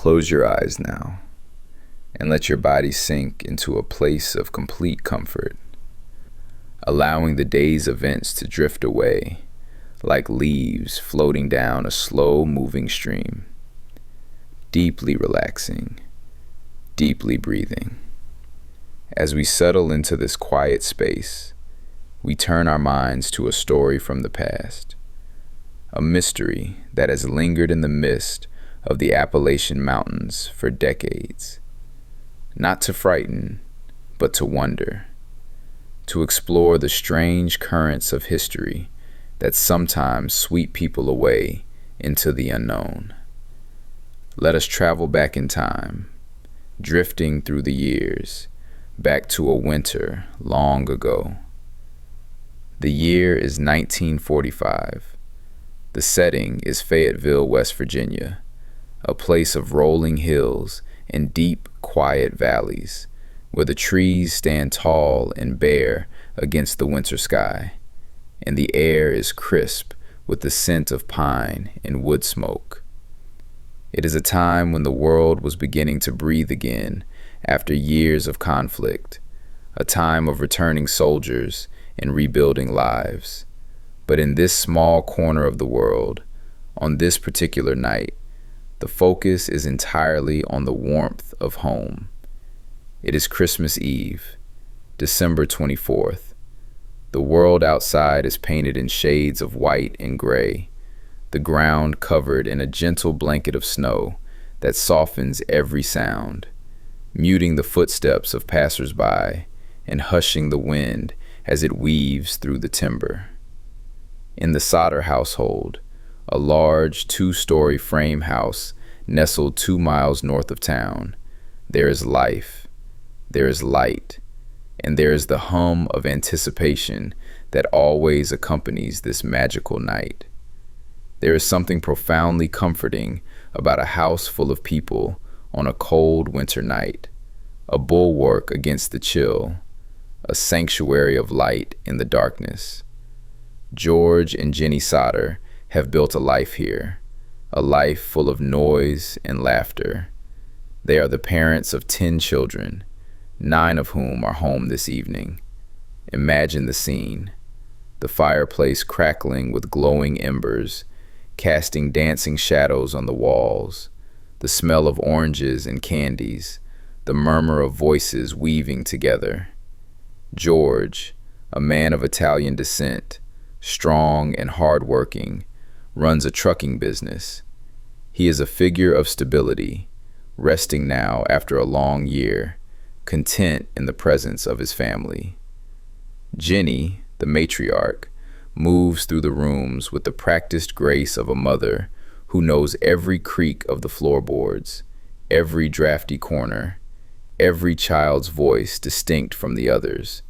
Close your eyes now and let your body sink into a place of complete comfort, allowing the day's events to drift away like leaves floating down a slow-moving stream, deeply relaxing, deeply breathing. As we settle into this quiet space, we turn our minds to a story from the past, a mystery that has lingered in the mist of the Appalachian Mountains for decades. Not to frighten, but to wonder, to explore the strange currents of history that sometimes sweep people away into the unknown. Let us travel back in time, drifting through the years, back to a winter long ago. The year is 1945. The setting is Fayetteville, West Virginia, a place of rolling hills and deep, quiet valleys where the trees stand tall and bare against the winter sky, and the air is crisp with the scent of pine and wood smoke. It is a time when the world was beginning to breathe again after years of conflict, a time of returning soldiers and rebuilding lives. But in this small corner of the world, on this particular night, the focus is entirely on the warmth of home. It is Christmas Eve, December 24th. The world outside is painted in shades of white and gray, the ground covered in a gentle blanket of snow that softens every sound, muting the footsteps of passers-by and hushing the wind as it weaves through the timber. In the Sodder household, a large 2-story frame house nestled 2 miles north of town, there is life, there is light, and there is the hum of anticipation that always accompanies this magical night. There is something profoundly comforting about a house full of people on a cold winter night, a bulwark against the chill, a sanctuary of light in the darkness. George and Jenny Sodder have built a life here, a life full of noise and laughter. They are the parents of 10 children, 9 of whom are home this evening. Imagine the scene, the fireplace crackling with glowing embers, casting dancing shadows on the walls, the smell of oranges and candies, the murmur of voices weaving together. George, a man of Italian descent, strong and hardworking, runs a trucking business. He is a figure of stability, resting now after a long year, content in the presence of his family. Jenny, the matriarch, moves through the rooms with the practiced grace of a mother who knows every creak of the floorboards, every drafty corner, every child's voice distinct from the others.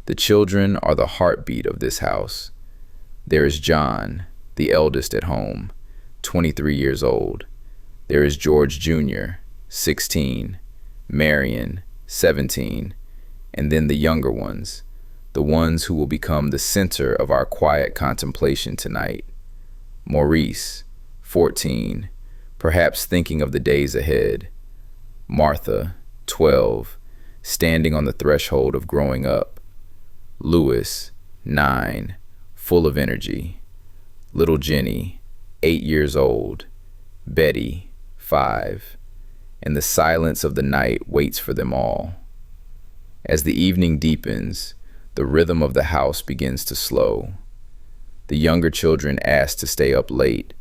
The children are the heartbeat of this house. There is John, the eldest at home, 23 years old. There is George Jr., 16, Marion, 17, and then the younger ones, the ones who will become the center of our quiet contemplation tonight. Maurice, 14, perhaps thinking of the days ahead. Martha, 12, standing on the threshold of growing up. Louis, 9, full of energy. Little Jenny, 8 years old. Betty, 5. And the silence of the night waits for them all. As the evening deepens, the rhythm of the house begins to slow. The younger children ask to stay up late,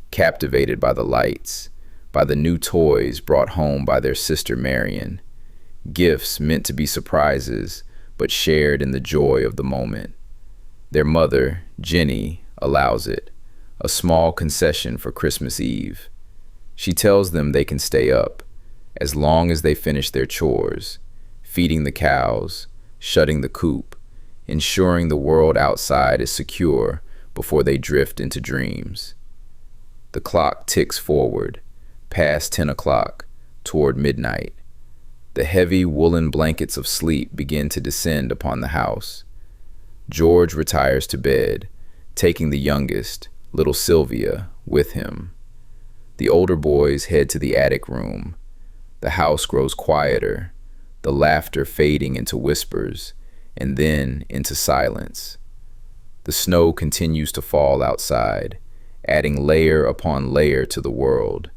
captivated by the lights, by the new toys brought home by their sister Marion, gifts meant to be surprises, but shared in the joy of the moment. Their mother, Jenny, allows it, a small concession for Christmas Eve. She tells them they can stay up, as long as they finish their chores, feeding the cows, shutting the coop, ensuring the world outside is secure before they drift into dreams. The clock ticks forward, past 10 o'clock, toward midnight. The heavy woolen blankets of sleep begin to descend upon the house. George retires to bed, taking the youngest, little Sylvia, with him. The older boys head to the attic room. The house grows quieter, the laughter fading into whispers and then into silence. The snow continues to fall outside, adding layer upon layer to the world,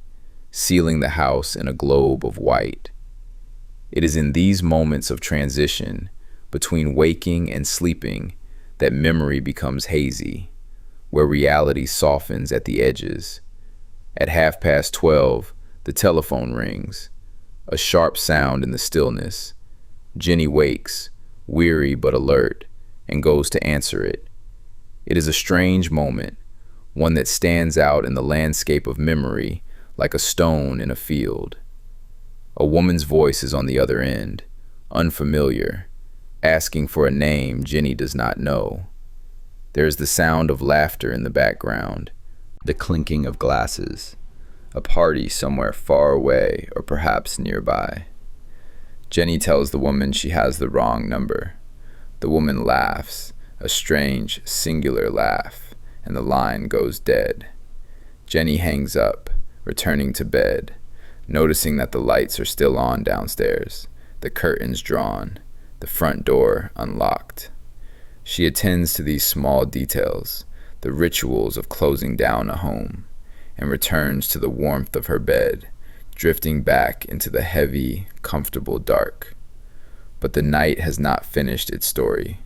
sealing the house in a globe of white. It is in these moments of transition, between waking and sleeping, that memory becomes hazy, where reality softens at the edges. At 12:30, the telephone rings, a sharp sound in the stillness. Jenny wakes, weary but alert, and goes to answer it. It is a strange moment, one that stands out in the landscape of memory like a stone in a field. A woman's voice is on the other end, unfamiliar, asking for a name Jenny does not know. There is the sound of laughter in the background, the clinking of glasses, a party somewhere far away or perhaps nearby. Jenny tells the woman she has the wrong number. The woman laughs, a strange, singular laugh, and the line goes dead. Jenny hangs up, returning to bed, noticing that the lights are still on downstairs, the curtains drawn, the front door unlocked. She attends to these small details, the rituals of closing down a home, and returns to the warmth of her bed, drifting back into the heavy, comfortable dark. But the night has not finished its story.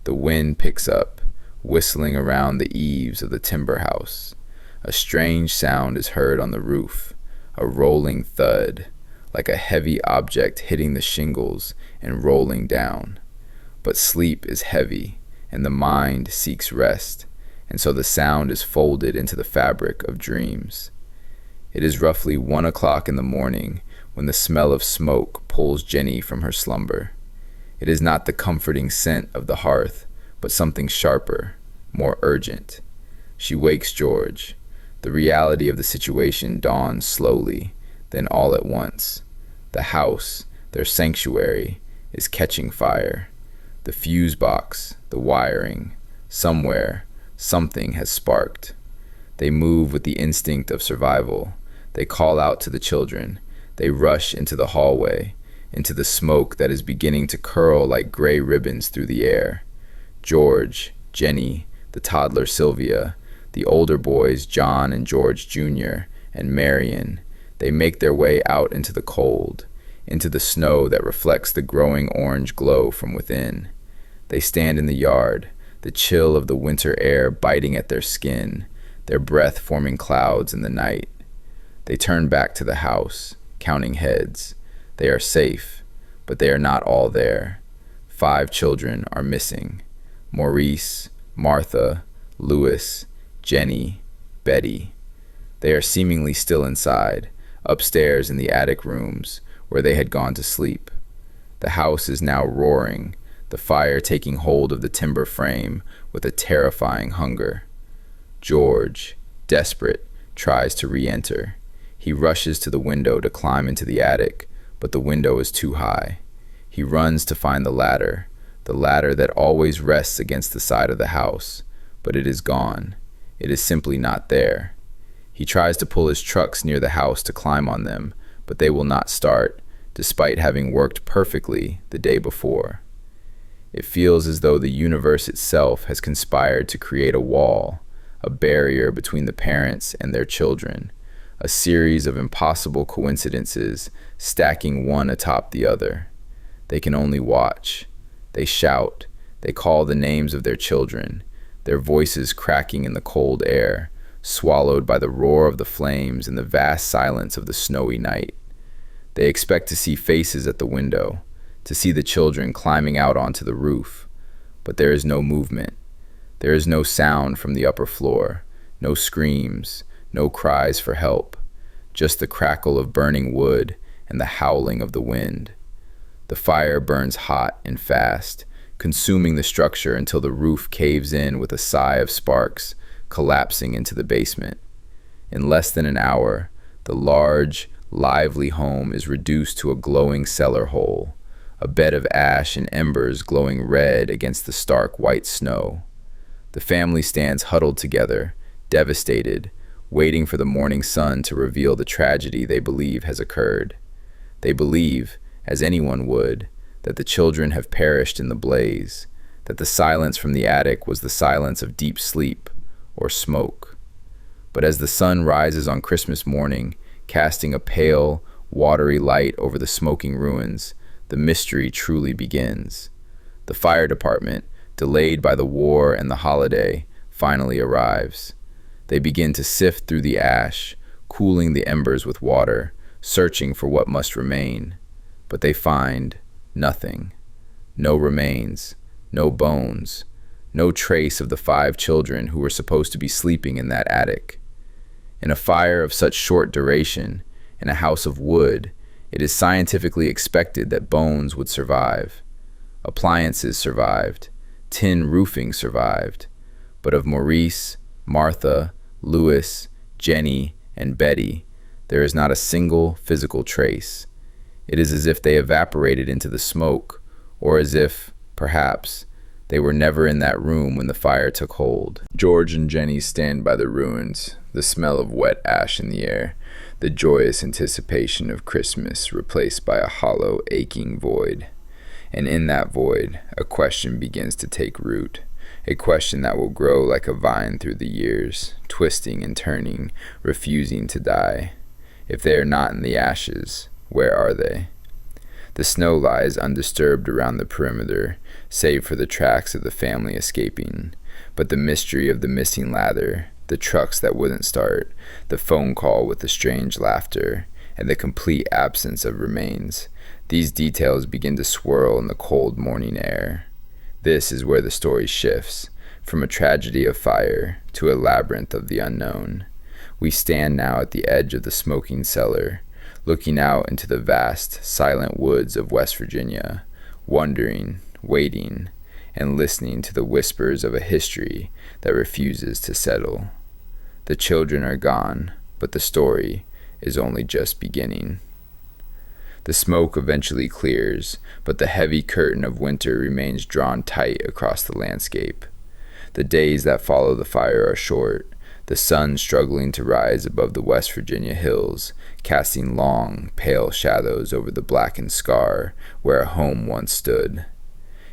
The wind picks up, whistling around the eaves of the timber house. A strange sound is heard on the roof, a rolling thud, like a heavy object hitting the shingles and rolling down. But sleep is heavy, and the mind seeks rest, and so the sound is folded into the fabric of dreams. It is roughly 1 o'clock in the morning when the smell of smoke pulls Jenny from her slumber. It is not the comforting scent of the hearth, but something sharper, more urgent. She wakes George. The reality of the situation dawns slowly, then all at once. The house, their sanctuary, is catching fire. The fuse box, the wiring, somewhere, something has sparked. They move with the instinct of survival. They call out to the children. They rush into the hallway, into the smoke that is beginning to curl like gray ribbons through the air. George, Jenny, the toddler Sylvia, the older boys John and George Jr., and Marion, they make their way out into the cold, into the snow that reflects the growing orange glow from within. They stand in the yard, the chill of the winter air biting at their skin, their breath forming clouds in the night. They turn back to the house, counting heads. They are safe, but they are not all there. 5 children are missing: Maurice, Martha, Louis, Jenny, Betty. They are seemingly still inside, upstairs in the attic rooms where they had gone to sleep. The house is now roaring, the fire taking hold of the timber frame with a terrifying hunger. George, desperate, tries to re-enter. He rushes to the window to climb into the attic, but the window is too high. He runs to find the ladder that always rests against the side of the house, but it is gone. It is simply not there. He tries to pull his trucks near the house to climb on them, but they will not start, despite having worked perfectly the day before. It feels as though the universe itself has conspired to create a wall, a barrier between the parents and their children, a series of impossible coincidences stacking one atop the other. They can only watch. They shout. They call the names of their children, their voices cracking in the cold air, swallowed by the roar of the flames and the vast silence of the snowy night. They expect to see faces at the window, to see the children climbing out onto the roof, but there is no movement. There is no sound from the upper floor, no screams, no cries for help, just the crackle of burning wood and the howling of the wind. The fire burns hot and fast, consuming the structure until the roof caves in with a sigh of sparks, collapsing into the basement. In less than an hour, the large, lively home is reduced to a glowing cellar hole, a bed of ash and embers glowing red against the stark white snow. The family stands huddled together, devastated, waiting for the morning sun to reveal the tragedy they believe has occurred. They believe, as anyone would, that the children have perished in the blaze, that the silence from the attic was the silence of deep sleep or smoke. But as the sun rises on Christmas morning, casting a pale, watery light over the smoking ruins, the mystery truly begins. The fire department, delayed by the war and the holiday, finally arrives. They begin to sift through the ash, cooling the embers with water, searching for what must remain. But they find nothing. No remains, no bones, no trace of the 5 children who were supposed to be sleeping in that attic. In a fire of such short duration, in a house of wood, it is scientifically expected that bones would survive. Appliances survived, tin roofing survived, but of Maurice, Martha, Louis, Jenny, and Betty, there is not a single physical trace. It is as if they evaporated into the smoke, or as if, perhaps, they were never in that room when the fire took hold. George and Jenny stand by the ruins, the smell of wet ash in the air, the joyous anticipation of Christmas replaced by a hollow, aching void. And in that void, a question begins to take root, a question that will grow like a vine through the years, twisting and turning, refusing to die. If they are not in the ashes, where are they? The snow lies undisturbed around the perimeter, save for the tracks of the family escaping. But the mystery of the missing lather, the trucks that wouldn't start, the phone call with the strange laughter, and the complete absence of remains, these details begin to swirl in the cold morning air. This is where the story shifts, from a tragedy of fire to a labyrinth of the unknown. We stand now at the edge of the smoking cellar, looking out into the vast, silent woods of West Virginia, wondering, waiting, and listening to the whispers of a history that refuses to settle. The children are gone, but the story is only just beginning. The smoke eventually clears, but the heavy curtain of winter remains drawn tight across the landscape. The days that follow the fire are short, the sun struggling to rise above the West Virginia hills, casting long, pale shadows over the blackened scar where a home once stood.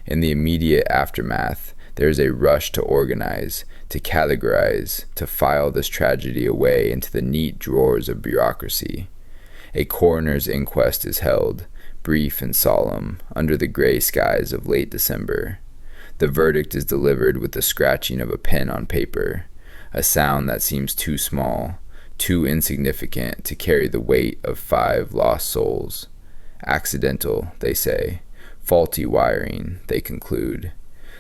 In the immediate aftermath, there is a rush to organize, to categorize, to file this tragedy away into the neat drawers of bureaucracy. A coroner's inquest is held, brief and solemn, under the gray skies of late December. The verdict is delivered with the scratching of a pen on paper, a sound that seems too small, too insignificant to carry the weight of 5 lost souls. Accidental, they say. Faulty wiring, they conclude.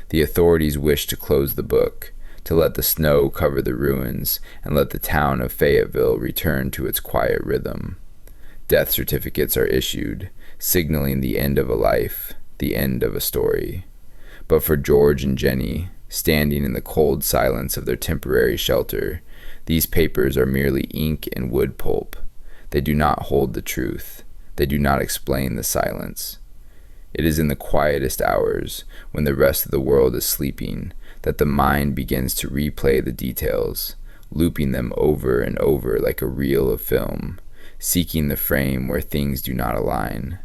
The authorities wish to close the book, to let the snow cover the ruins, and let the town of Fayetteville return to its quiet rhythm. Death certificates are issued, signaling the end of a life, the end of a story. But for George and Jenny, standing in the cold silence of their temporary shelter, these papers are merely ink and wood pulp. They do not hold the truth. They do not explain the silence. It is in the quietest hours, when the rest of the world is sleeping, that the mind begins to replay the details, looping them over and over like a reel of film, seeking the frame where things do not align.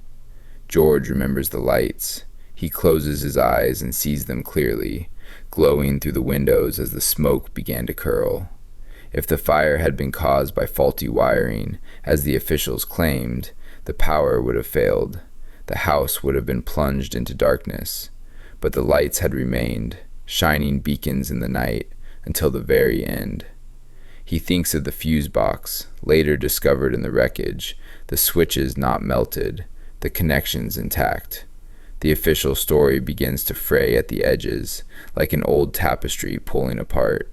George remembers the lights. He closes his eyes and sees them clearly, glowing through the windows as the smoke began to curl. If the fire had been caused by faulty wiring, as the officials claimed, the power would have failed. The house would have been plunged into darkness. But the lights had remained, shining beacons in the night, until the very end. He thinks of the fuse box, later discovered in the wreckage, the switches not melted, the connections intact. The official story begins to fray at the edges, like an old tapestry pulling apart.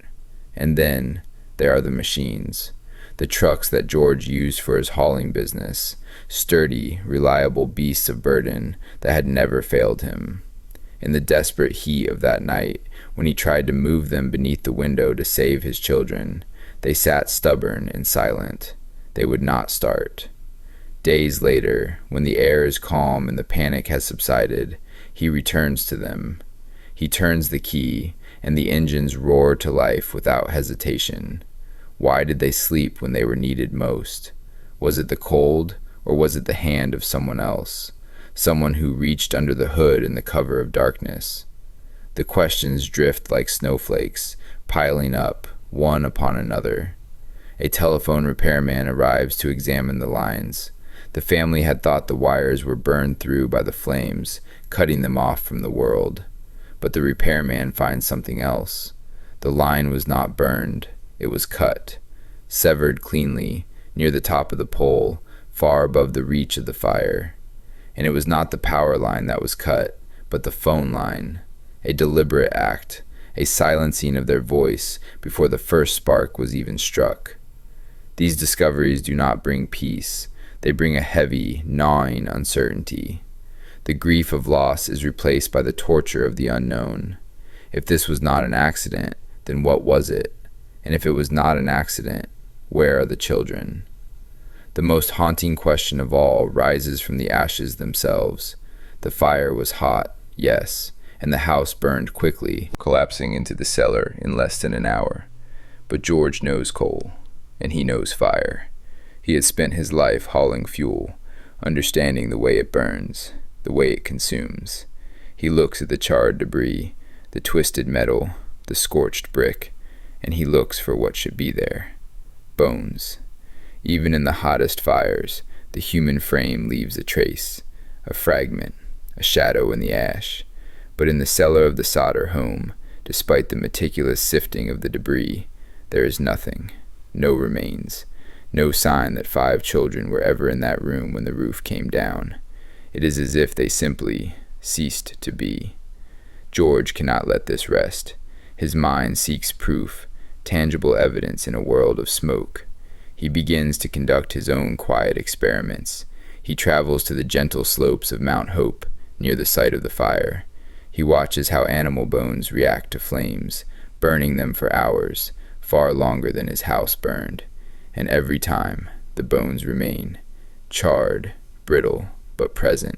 And then there are the machines, the trucks that George used for his hauling business, sturdy, reliable beasts of burden that had never failed him. In the desperate heat of that night, when he tried to move them beneath the window to save his children, they sat stubborn and silent. They would not start. Days later, when the air is calm and the panic has subsided, he returns to them. He turns the key, and the engines roar to life without hesitation. Why did they sleep when they were needed most? Was it the cold, or was it the hand of someone else? Someone who reached under the hood in the cover of darkness? The questions drift like snowflakes, piling up, one upon another. A telephone repairman arrives to examine the lines. The family had thought the wires were burned through by the flames, cutting them off from the world. But the repairman finds something else. The line was not burned. It was cut, severed cleanly, near the top of the pole, far above the reach of the fire. And it was not the power line that was cut, but the phone line. A deliberate act, a silencing of their voice before the first spark was even struck. These discoveries do not bring peace. They bring a heavy, gnawing uncertainty. The grief of loss is replaced by the torture of the unknown. If this was not an accident, then what was it? And if it was not an accident, where are the children? The most haunting question of all rises from the ashes themselves. The fire was hot, yes, and the house burned quickly, collapsing into the cellar in less than an hour. But George knows coal, and he knows fire. He has spent his life hauling fuel, understanding the way it burns, the way it consumes. He looks at the charred debris, the twisted metal, the scorched brick, and he looks for what should be there. Bones. Even in the hottest fires, the human frame leaves a trace, a fragment, a shadow in the ash. But in the cellar of the Sodder home, despite the meticulous sifting of the debris, there is nothing, no remains, no sign that 5 children were ever in that room when the roof came down. It is as if they simply ceased to be. George cannot let this rest. His mind seeks proof, tangible evidence in a world of smoke. He begins to conduct his own quiet experiments. He travels to the gentle slopes of Mount Hope, near the site of the fire. He watches how animal bones react to flames, burning them for hours, far longer than his house burned. And every time, the bones remain, charred, brittle, but present.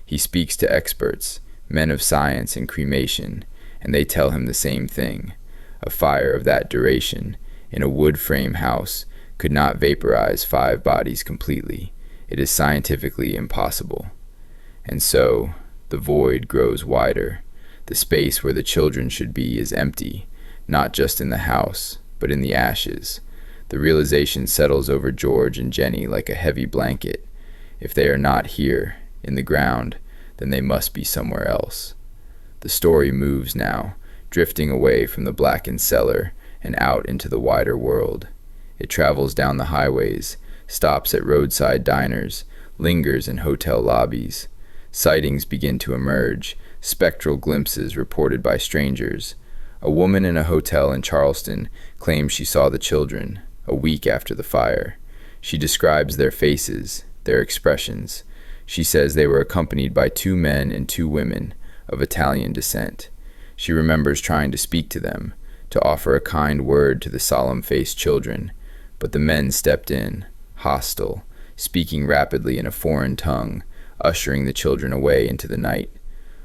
He speaks to experts, men of science in cremation, and they tell him the same thing. A fire of that duration, in a wood frame house, could not vaporize 5 bodies completely. It is scientifically impossible. And so, the void grows wider. The space where the children should be is empty, not just in the house, but in the ashes. The realization settles over George and Jenny like a heavy blanket. If they are not here, in the ground, then they must be somewhere else. The story moves now, drifting away from the blackened cellar and out into the wider world. It travels down the highways, stops at roadside diners, lingers in hotel lobbies. Sightings begin to emerge, spectral glimpses reported by strangers. A woman in a hotel in Charleston claims she saw the children, a week after the fire. She describes their faces, their expressions. She says they were accompanied by 2 men and 2 women of Italian descent. She remembers trying to speak to them, to offer a kind word to the solemn-faced children, but the men stepped in, hostile, speaking rapidly in a foreign tongue, ushering the children away into the night.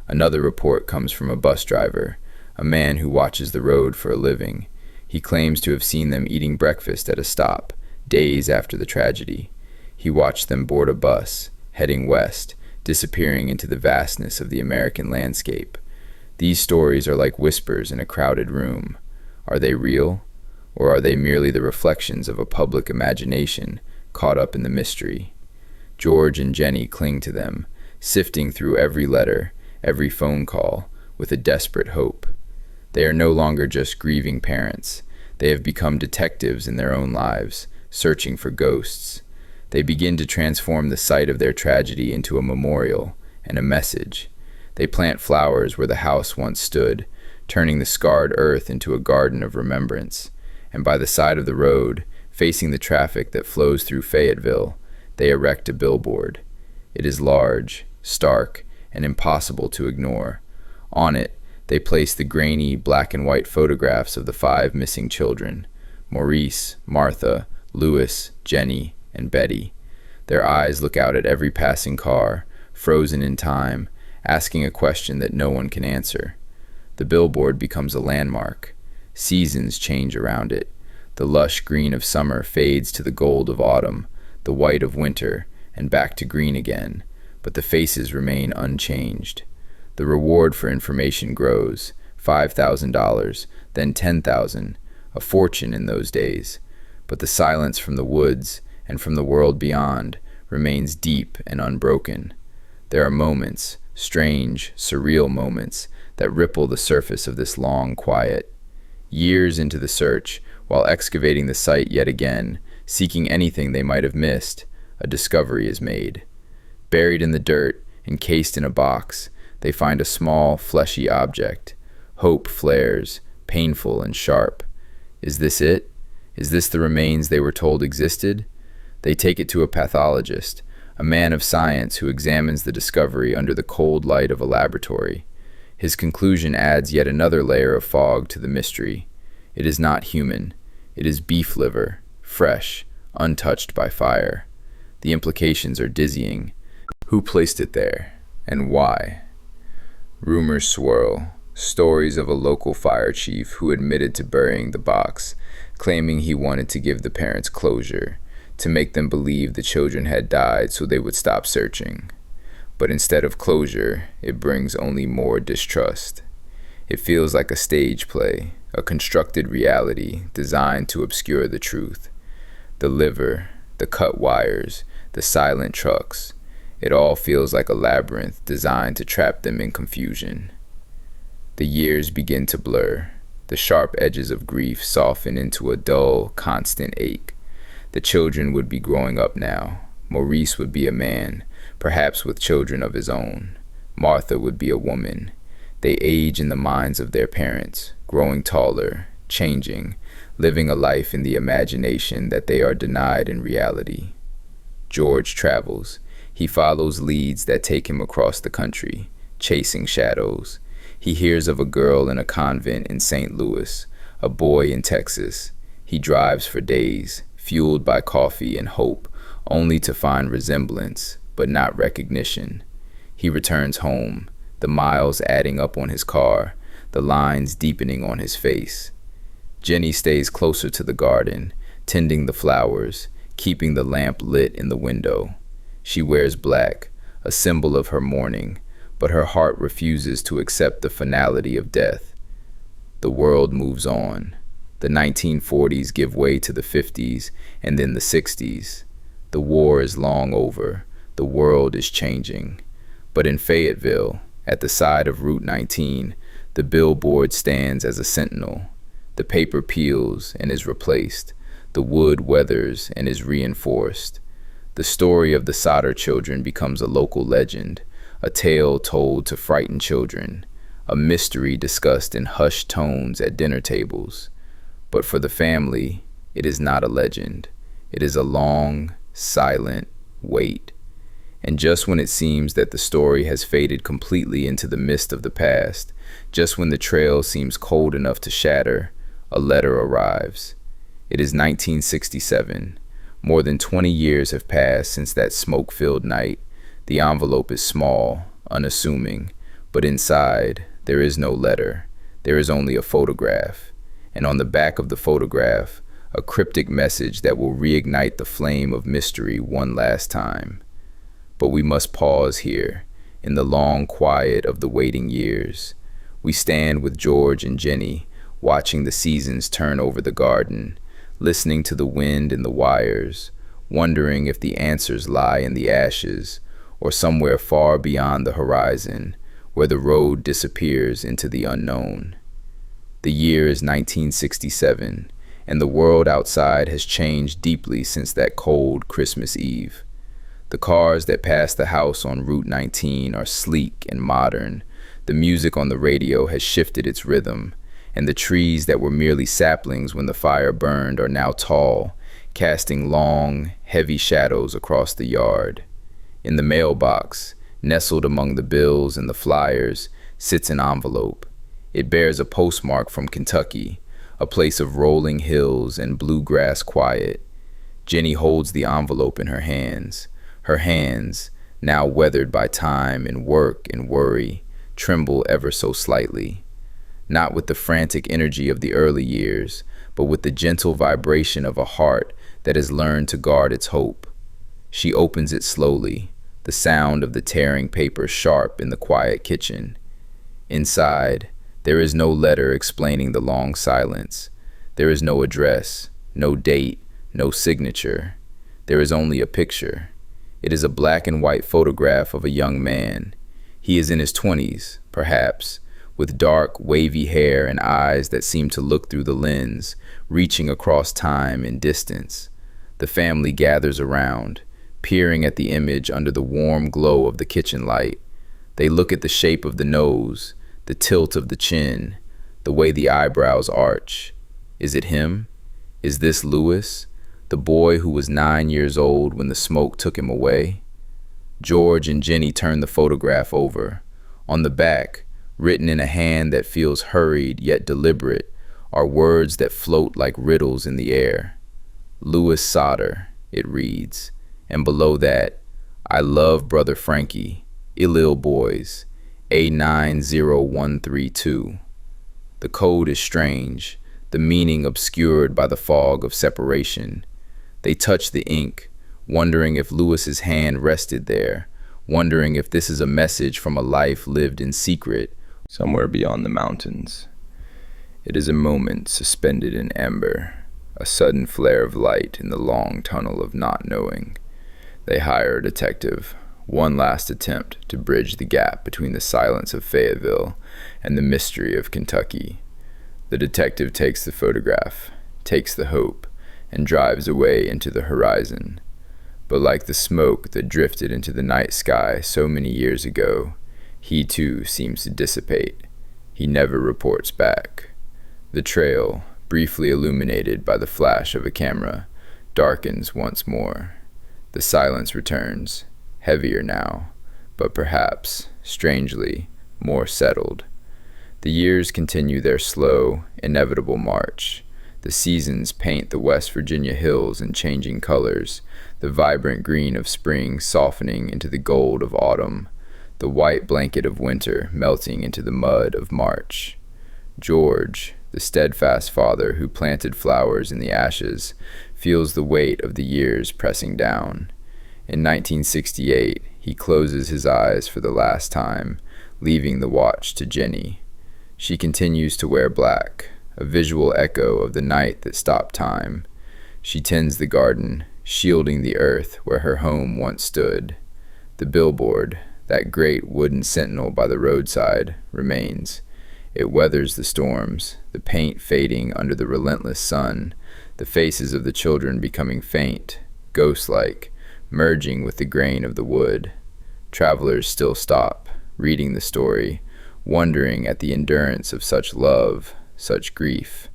Another report comes from a bus driver, a man who watches the road for a living. He claims to have seen them eating breakfast at a stop, days after the tragedy. He watched them board a bus, heading west, disappearing into the vastness of the American landscape. These stories are like whispers in a crowded room. Are they real? Or are they merely the reflections of a public imagination caught up in the mystery? George and Jenny cling to them, sifting through every letter, every phone call, with a desperate hope. They are no longer just grieving parents. They have become detectives in their own lives, searching for ghosts. They begin to transform the site of their tragedy into a memorial and a message. They plant flowers where the house once stood, turning the scarred earth into a garden of remembrance. And by the side of the road, facing the traffic that flows through Fayetteville, they erect a billboard. It is large, stark, and impossible to ignore. On it, they place the grainy black and white photographs of the 5 missing children, Maurice, Martha, Louis, Jenny, and Betty. Their eyes look out at every passing car, frozen in time, asking a question that no one can answer. The billboard becomes a landmark. Seasons change around it. The lush green of summer fades to the gold of autumn, the white of winter, and back to green again, but the faces remain unchanged. The reward for information grows, $5,000, then $10,000, a fortune in those days. But the silence from the woods and from the world beyond remains deep and unbroken. There are moments, strange, surreal moments, that ripple the surface of this long quiet. Years into the search, while excavating the site yet again, seeking anything they might have missed, a discovery is made. Buried in the dirt, encased in a box, they find a small, fleshy object. Hope flares, painful and sharp. Is this it? Is this the remains they were told existed? They take it to a pathologist, a man of science who examines the discovery under the cold light of a laboratory. His conclusion adds yet another layer of fog to the mystery. It is not human. It is beef liver, fresh, untouched by fire. The implications are dizzying. Who placed it there, and why? Rumors swirl, stories of a local fire chief who admitted to burying the box, claiming he wanted to give the parents closure, to make them believe the children had died so they would stop searching. But instead of closure, it brings only more distrust. It feels like a stage play, a constructed reality designed to obscure the truth. The liver, the cut wires, the silent trucks, it all feels like a labyrinth designed to trap them in confusion. The years begin to blur. The sharp edges of grief soften into a dull, constant ache. The children would be growing up now. Maurice would be a man, perhaps with children of his own. Martha would be a woman. They age in the minds of their parents, growing taller, changing, living a life in the imagination that they are denied in reality. George travels. He follows leads that take him across the country, chasing shadows. He hears of a girl in a convent in St. Louis, a boy in Texas. He drives for days, fueled by coffee and hope, only to find resemblance, but not recognition. He returns home, the miles adding up on his car, the lines deepening on his face. Jenny stays closer to the garden, tending the flowers, keeping the lamp lit in the window. She wears black, a symbol of her mourning, but her heart refuses to accept the finality of death. The world moves on. The 1940s give way to the 50s and then the 60s. The war is long over. The world is changing. But in Fayetteville, at the side of Route 19, the billboard stands as a sentinel. The paper peels and is replaced. The wood weathers and is reinforced. The story of the Sodder children becomes a local legend, a tale told to frighten children, a mystery discussed in hushed tones at dinner tables. But for the family, it is not a legend. It is a long, silent wait. And just when it seems that the story has faded completely into the mist of the past, just when the trail seems cold enough to shatter, a letter arrives. It is 1967. More than 20 years have passed since that smoke-filled night. The envelope is small, unassuming, but inside, there is no letter. There is only a photograph. And on the back of the photograph, a cryptic message that will reignite the flame of mystery one last time. But we must pause here, in the long quiet of the waiting years. We stand with George and Jenny, watching the seasons turn over the garden, listening to the wind in the wires, wondering if the answers lie in the ashes, or somewhere far beyond the horizon, where the road disappears into the unknown. The year is 1967, and the world outside has changed deeply since that cold Christmas Eve. The cars that pass the house on Route 19 are sleek and modern. The music on the radio has shifted its rhythm, and the trees that were merely saplings when the fire burned are now tall, casting long, heavy shadows across the yard. In the mailbox, nestled among the bills and the flyers, sits an envelope. It bears a postmark from Kentucky, a place of rolling hills and bluegrass quiet. Jenny holds the envelope in her hands. Her hands, now weathered by time and work and worry, tremble ever so slightly. Not with the frantic energy of the early years, but with the gentle vibration of a heart that has learned to guard its hope. She opens it slowly, the sound of the tearing paper sharp in the quiet kitchen. Inside, there is no letter explaining the long silence. There is no address, no date, no signature. There is only a picture. It is a black and white photograph of a young man. He is in his 20s, perhaps, with dark, wavy hair and eyes that seem to look through the lens, reaching across time and distance. The family gathers around, peering at the image under the warm glow of the kitchen light. They look at the shape of the nose, the tilt of the chin, the way the eyebrows arch. Is it him? Is this Louis, the boy who was 9 years old when the smoke took him away? George and Jenny turn the photograph over. On the back, written in a hand that feels hurried yet deliberate, are words that float like riddles in the air. Louis Sodder, it reads, and below that, I love brother Frankie, ill boys, A90132. The code is strange, the meaning obscured by the fog of separation. They touch the ink, wondering if Louis's hand rested there, wondering if this is a message from a life lived in secret, somewhere beyond the mountains. It is a moment suspended in amber, a sudden flare of light in the long tunnel of not knowing. They hire a detective, one last attempt to bridge the gap between the silence of Fayetteville and the mystery of Kentucky. The detective takes the photograph, takes the hope, and drives away into the horizon. But like the smoke that drifted into the night sky so many years ago, he too seems to dissipate. He never reports back. The trail, briefly illuminated by the flash of a camera, darkens once more. The silence returns, heavier now, but perhaps, strangely, more settled. The years continue their slow, inevitable march. The seasons paint the West Virginia hills in changing colors, the vibrant green of spring softening into the gold of autumn, the white blanket of winter melting into the mud of March. George, the steadfast father who planted flowers in the ashes, feels the weight of the years pressing down. In 1968, he closes his eyes for the last time, leaving the watch to Jenny. She continues to wear black, a visual echo of the night that stopped time. She tends the garden, shielding the earth where her home once stood. The billboard, that great wooden sentinel by the roadside, remains. It weathers the storms, the paint fading under the relentless sun, the faces of the children becoming faint, ghost-like, merging with the grain of the wood. Travelers still stop, reading the story, wondering at the endurance of such love, such grief.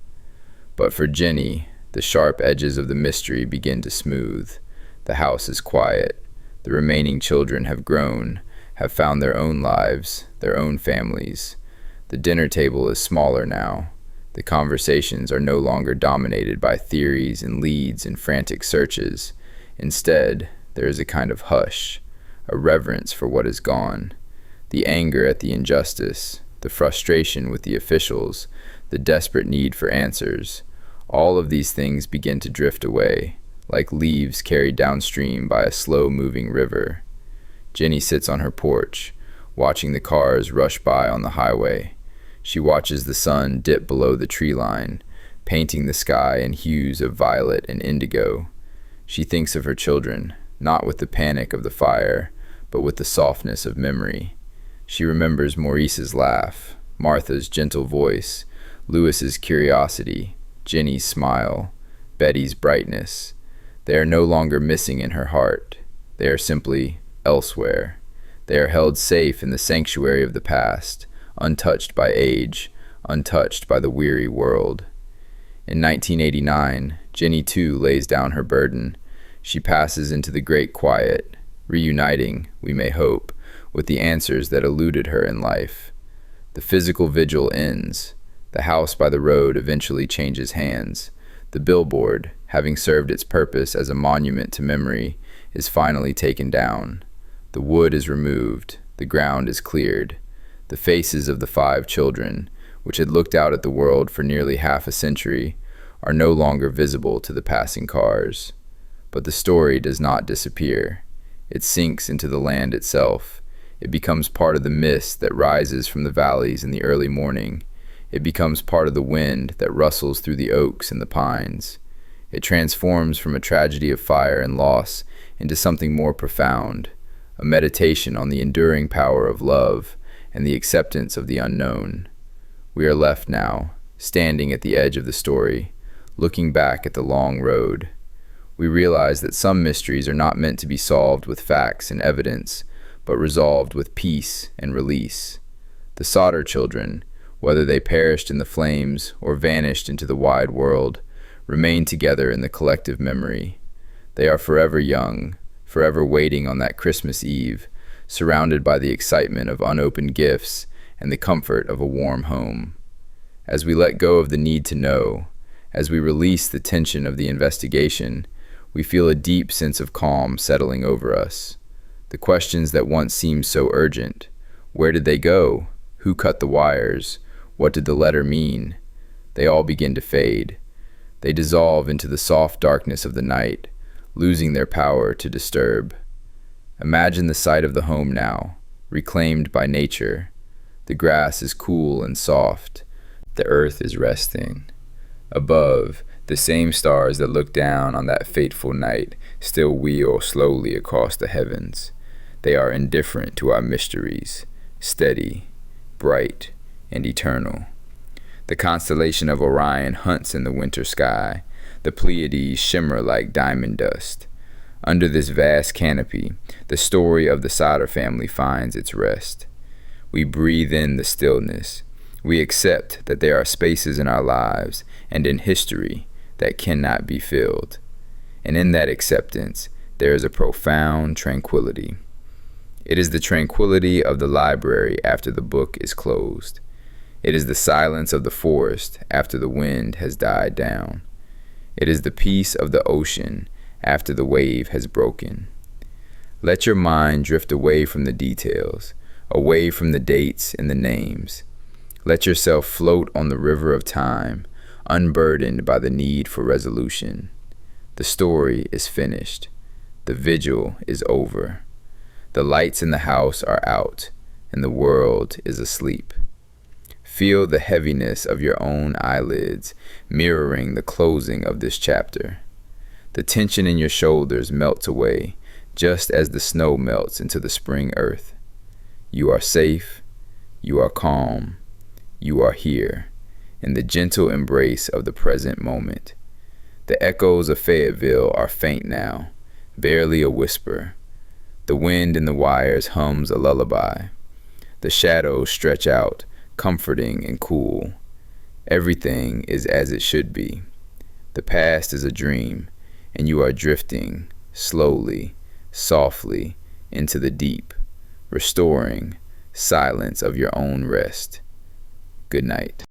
But for Jenny, the sharp edges of the mystery begin to smooth. The house is quiet. The remaining children have grown, have found their own lives, their own families. The dinner table is smaller now. The conversations are no longer dominated by theories and leads and frantic searches. Instead, there is a kind of hush, a reverence for what is gone. The anger at the injustice, the frustration with the officials, the desperate need for answers, all of these things begin to drift away, like leaves carried downstream by a slow-moving river. Jenny sits on her porch, watching the cars rush by on the highway. She watches the sun dip below the tree line, painting the sky in hues of violet and indigo. She thinks of her children, not with the panic of the fire, but with the softness of memory. She remembers Maurice's laugh, Martha's gentle voice, Louis's curiosity, Jenny's smile, Betty's brightness. They are no longer missing in her heart. They are simply elsewhere. They are held safe in the sanctuary of the past, untouched by age, untouched by the weary world. In 1989, Jenny too lays down her burden. She passes into the great quiet, reuniting, we may hope, with the answers that eluded her in life. The physical vigil ends. The house by the road eventually changes hands. The billboard, having served its purpose as a monument to memory, is finally taken down. The wood is removed. The ground is cleared. The faces of the 5 children, which had looked out at the world for nearly half a century, are no longer visible to the passing cars. But the story does not disappear. It sinks into the land itself. It becomes part of the mist that rises from the valleys in the early morning. It becomes part of the wind that rustles through the oaks and the pines. It transforms from a tragedy of fire and loss into something more profound, a meditation on the enduring power of love and the acceptance of the unknown. We are left now, standing at the edge of the story, looking back at the long road. We realize that some mysteries are not meant to be solved with facts and evidence, but resolved with peace and release. The Sodder Children, whether they perished in the flames or vanished into the wide world, remain together in the collective memory. They are forever young, forever waiting on that Christmas Eve, surrounded by the excitement of unopened gifts and the comfort of a warm home. As we let go of the need to know, as we release the tension of the investigation, we feel a deep sense of calm settling over us. The questions that once seemed so urgent, where did they go? Who cut the wires? What did the letter mean? They all begin to fade. They dissolve into the soft darkness of the night, losing their power to disturb. Imagine the sight of the home now, reclaimed by nature. The grass is cool and soft. The earth is resting. Above, the same stars that looked down on that fateful night still wheel slowly across the heavens. They are indifferent to our mysteries, steady, bright, and eternal. The constellation of Orion hunts in the winter sky. The Pleiades shimmer like diamond dust. Under this vast canopy, the story of the Sodder family finds its rest. We breathe in the stillness. We accept that there are spaces in our lives and in history that cannot be filled. And in that acceptance, there is a profound tranquility. It is the tranquility of the library after the book is closed. It is the silence of the forest after the wind has died down. It is the peace of the ocean after the wave has broken. Let your mind drift away from the details, away from the dates and the names. Let yourself float on the river of time, unburdened by the need for resolution. The story is finished. The vigil is over. The lights in the house are out, and the world is asleep. Feel the heaviness of your own eyelids, mirroring the closing of this chapter. The tension in your shoulders melts away, just as the snow melts into the spring earth. You are safe. You are calm. You are here, in the gentle embrace of the present moment. The echoes of Fayetteville are faint now, barely a whisper. The wind in the wires hums a lullaby. The shadows stretch out, comforting and cool. Everything is as it should be. The past is a dream, and you are drifting, slowly, softly, into the deep, restoring silence of your own rest. Good night.